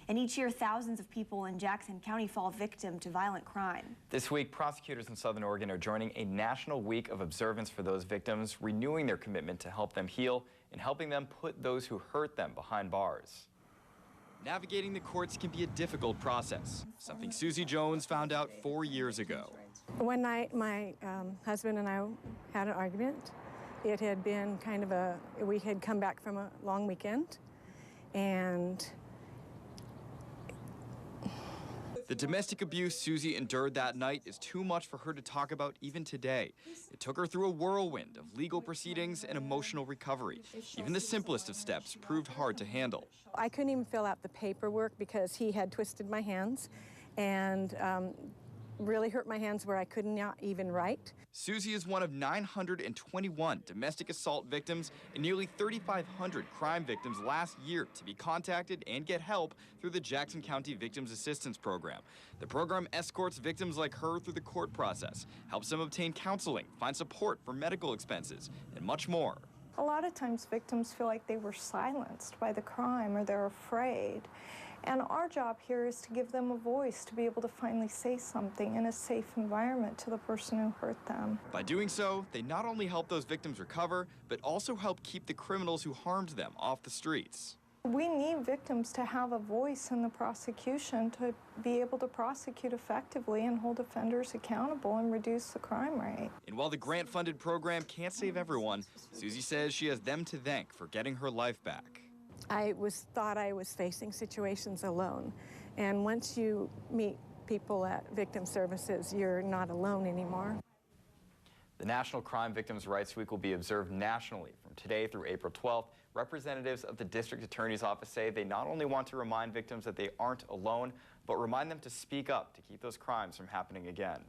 And each year, thousands of people in Jackson County fall victim to violent crime. This week, prosecutors in Southern Oregon are joining a national week of observance for those victims, renewing their commitment to help them heal and helping them put those who hurt them behind bars. Navigating the courts can be a difficult process, something Susie Jones found out 4 years ago. One night, my husband and I had an argument. It had been kind of we had come back from a long weekend, and the domestic abuse Susie endured that night is too much for her to talk about even today. It took her through a whirlwind of legal proceedings and emotional recovery. Even the simplest of steps proved hard to handle. I couldn't even fill out the paperwork because he had twisted my hands and really hurt my hands where I could not even write. Susie is one of 921 domestic assault victims and nearly 3,500 crime victims last year to be contacted and get help through the Jackson County Victims Assistance Program. The program escorts victims like her through the court process, helps them obtain counseling, find support for medical expenses, and much more. A lot of times victims feel like they were silenced by the crime or they're afraid. And our job here is to give them a voice to be able to finally say something in a safe environment to the person who hurt them. By doing so, they not only help those victims recover, but also help keep the criminals who harmed them off the streets. We need victims to have a voice in the prosecution to be able to prosecute effectively and hold offenders accountable and reduce the crime rate. And while the grant-funded program can't save everyone, Susie says she has them to thank for getting her life back. I thought I was facing situations alone. And once you meet people at Victim Services, you're not alone anymore. The National Crime Victims' Rights Week will be observed nationally from today through April 12th. Representatives of the District Attorney's Office say they not only want to remind victims that they aren't alone, but remind them to speak up to keep those crimes from happening again.